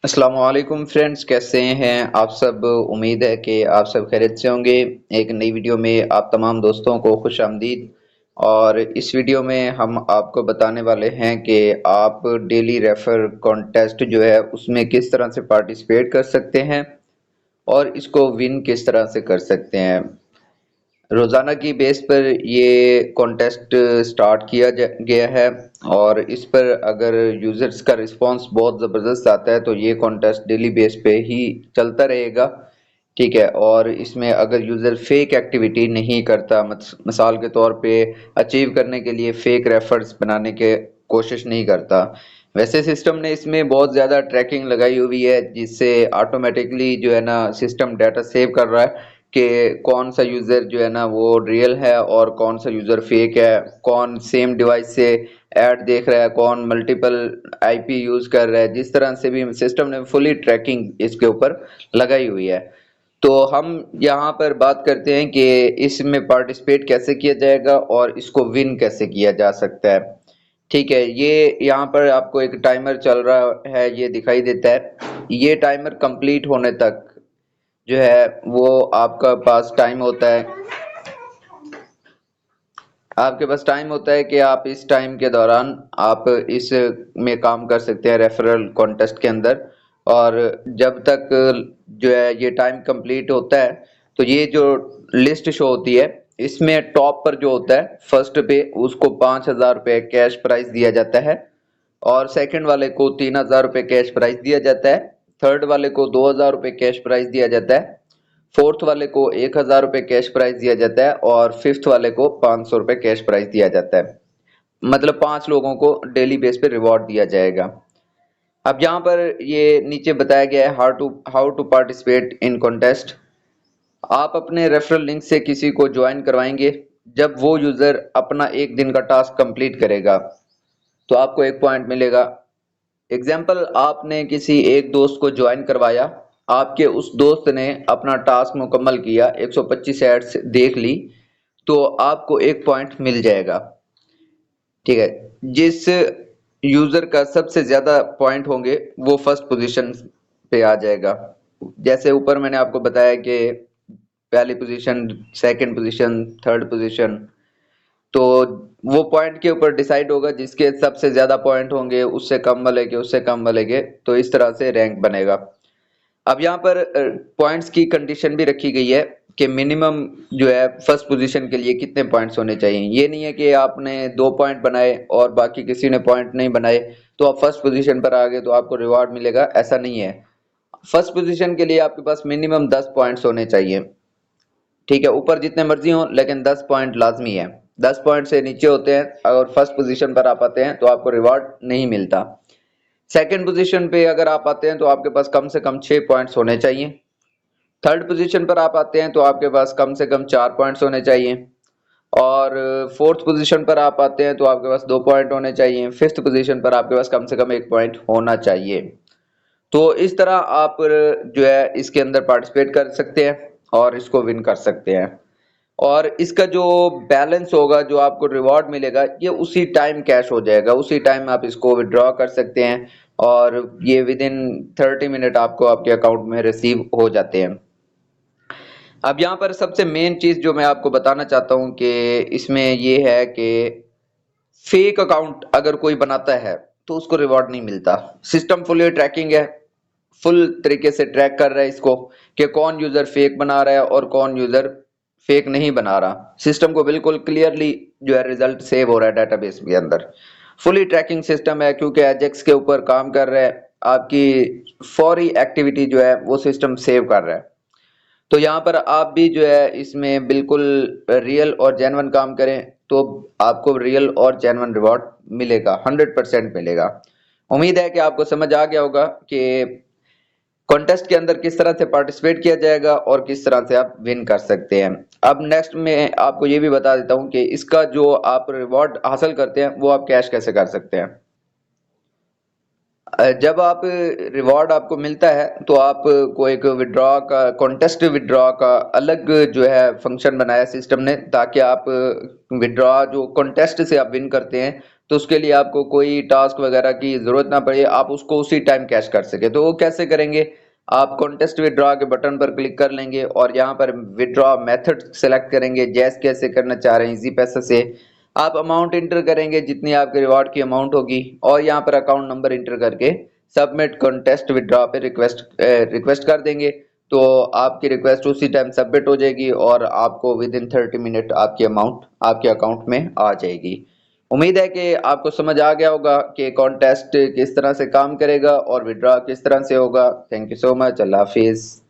अस्सलाम वालेकुम फ्रेंड्स, कैसे हैं आप सब। उम्मीद है कि आप सब खैरियत से होंगे। एक नई वीडियो में आप तमाम दोस्तों को खुश आमदीद। और इस वीडियो में हम आपको बताने वाले हैं कि आप डेली रेफर कॉन्टेस्ट जो है उसमें किस तरह से पार्टिसिपेट कर सकते हैं और इसको विन किस तरह से कर सकते हैं। रोज़ाना की बेस पर ये कॉन्टेस्ट स्टार्ट किया गया है और इस पर अगर यूज़र्स का रिस्पांस बहुत ज़बरदस्त आता है तो ये कॉन्टेस्ट डेली बेस पे ही चलता रहेगा। ठीक है, और इसमें अगर यूज़र फेक एक्टिविटी नहीं करता, मिसाल के तौर पे अचीव करने के लिए फेक रेफर्स बनाने के कोशिश नहीं करता। वैसे सिस्टम ने इसमें बहुत ज़्यादा ट्रैकिंग लगाई हुई है जिससे ऑटोमेटिकली जो है ना सिस्टम डाटा सेव कर रहा है कि कौन सा यूज़र जो है ना वो रियल है और कौन सा यूज़र फेक है, कौन सेम डिवाइस से ऐड देख रहा है, कौन मल्टीपल आईपी यूज़ कर रहा है। जिस तरह से भी सिस्टम ने फुली ट्रैकिंग इसके ऊपर लगाई हुई है। तो हम यहाँ पर बात करते हैं कि इसमें पार्टिसिपेट कैसे किया जाएगा और इसको विन कैसे किया जा सकता है। ठीक है, ये यहाँ पर आपको एक टाइमर चल रहा है, ये दिखाई देता है। ये टाइमर कंप्लीट होने तक जो है वो आपका पास टाइम होता है। आपके पास टाइम होता है कि आप इस टाइम के दौरान आप इस में काम कर सकते हैं रेफरल कॉन्टेस्ट के अंदर। और जब तक जो है ये टाइम कंप्लीट होता है तो ये जो लिस्ट शो होती है इसमें टॉप पर जो होता है फर्स्ट पे उसको 5,000 रुपये कैश प्राइज दिया जाता है और सेकंड वाले को 3,000 रुपये कैश प्राइज दिया जाता है। थर्ड वाले को 2,000 रुपये कैश प्राइज दिया जाता है। फोर्थ वाले को 1,000 रुपये कैश प्राइज दिया जाता है और फिफ्थ वाले को 500 रुपये कैश प्राइज दिया जाता है। मतलब 5 लोगों को डेली बेस पे रिवॉर्ड दिया जाएगा। अब यहाँ पर ये नीचे बताया गया है how to participate in contest. आप अपने रेफरल लिंक से किसी को ज्वाइन करवाएंगे। जब वो यूजर अपना एक दिन का टास्क कंप्लीट करेगा तो आपको 1 पॉइंट मिलेगा। एग्जाम्पल, आपने किसी एक दोस्त को ज्वाइन करवाया, आपके उस दोस्त ने अपना टास्क मुकम्मल किया, 125 एड्स देख ली, तो आपको 1 पॉइंट मिल जाएगा। ठीक है, जिस यूजर का सबसे ज्यादा पॉइंट होंगे वो फर्स्ट पोजीशन पे आ जाएगा। जैसे ऊपर मैंने आपको बताया कि पहली position, second position, third position, तो वो पॉइंट के ऊपर डिसाइड होगा। जिसके सबसे ज्यादा पॉइंट होंगे उससे कम वाले के, उससे कम वाले के, तो इस तरह से रैंक बनेगा। अब यहाँ पर पॉइंट्स की कंडीशन भी रखी गई है कि मिनिमम जो है फर्स्ट पोजीशन के लिए कितने पॉइंट्स होने चाहिए। ये नहीं है कि आपने 2 पॉइंट बनाए और बाकी किसी ने पॉइंट नहीं बनाए तो आप फर्स्ट पोजीशन पर आ गए तो आपको रिवॉर्ड मिलेगा, ऐसा नहीं है। फर्स्ट पोजीशन के लिए आपके पास मिनिमम 10 पॉइंट्स होने चाहिए। ठीक है, ऊपर जितने मर्जी हो लेकिन 10 पॉइंट लाजमी है। 10 पॉइंट से नीचे होते हैं अगर फर्स्ट पोजीशन पर आप आते हैं तो आपको रिवॉर्ड नहीं मिलता। सेकंड पोजीशन पे अगर आप आते हैं तो आपके पास कम से कम 6 पॉइंट्स होने चाहिए। थर्ड पोजीशन पर आप आते हैं तो आपके पास कम से कम 4 पॉइंट्स होने चाहिए। और फोर्थ पोजीशन पर आप आते हैं तो आपके पास 2 पॉइंट होने चाहिए। फिफ्थ पोजीशन पर आपके पास कम से कम 1 पॉइंट होना चाहिए। तो इस तरह आप जो है इसके अंदर पार्टिसिपेट कर सकते हैं और इसको विन कर सकते हैं। और इसका जो बैलेंस होगा, जो आपको रिवॉर्ड मिलेगा, ये उसी टाइम कैश हो जाएगा, उसी टाइम आप इसको विड्रॉ कर सकते हैं और ये विद इन 30 मिनट आपको आपके अकाउंट में रिसीव हो जाते हैं। अब यहाँ पर सबसे मेन चीज जो मैं आपको बताना चाहता हूँ कि इसमें ये है कि फेक अकाउंट अगर कोई बनाता है तो उसको रिवॉर्ड नहीं मिलता। सिस्टम फुली ट्रैकिंग है, फुल तरीके से ट्रैक कर रहा है इसको कि कौन यूजर फेक बना रहा है और कौन यूजर फेक नहीं बना रहा। सिस्टम को बिल्कुल क्लियरली जो है रिजल्ट सेव हो रहा है डेटाबेस के अंदर। फुली ट्रैकिंग सिस्टम है क्योंकि एजेक्स के ऊपर काम कर रहा है। आपकी फौरी एक्टिविटी जो है वो सिस्टम सेव कर रहा है। तो यहाँ पर आप भी जो है इसमें बिल्कुल रियल और जेन्युइन काम करें तो आपको रियल और जेन्युइन रिवॉर्ड मिलेगा, 100% मिलेगा। उम्मीद है कि आपको समझ आ गया होगा कि कॉन्टेस्ट के अंदर किस तरह से पार्टिसिपेट किया जाएगा और किस तरह से आप विन कर सकते हैं। अब नेक्स्ट में आपको ये भी बता देता हूँ कि इसका जो आप रिवॉर्ड हासिल करते हैं वो आप कैश कैसे कर सकते हैं। जब आप रिवॉर्ड आपको मिलता है तो आपको एक विड्रॉ का, कॉन्टेस्ट विड्रॉ का अलग जो है फंक्शन बनाया सिस्टम ने, ताकि आप विड्रॉ जो कॉन्टेस्ट से आप विन करते हैं तो उसके लिए आपको कोई टास्क वगैरह की जरूरत ना पड़े, आप उसको उसी टाइम कैश कर सके। तो वो कैसे करेंगे, आप कॉन्टेस्ट विड्रॉ के बटन पर क्लिक कर लेंगे और यहाँ पर विड्रॉ मेथड सेलेक्ट करेंगे, जैस कैसे करना चाह रहे हैं, इजी पैसा से आप अमाउंट इंटर करेंगे जितनी आपके रिवॉर्ड की अमाउंट होगी, और यहाँ पर अकाउंट नंबर इंटर करके सबमिट कॉन्टेस्ट विड्रॉ पे रिक्वेस्ट कर देंगे। तो आपकी रिक्वेस्ट उसी टाइम सबमिट हो जाएगी और आपको विद इन 30 मिनट आपकी अमाउंट आपके अकाउंट में आ जाएगी। उम्मीद है कि आपको समझ आ गया होगा कि कॉन्टेस्ट किस तरह से काम करेगा और विड्रॉ किस तरह से होगा। Thank you so much. Allah Hafiz.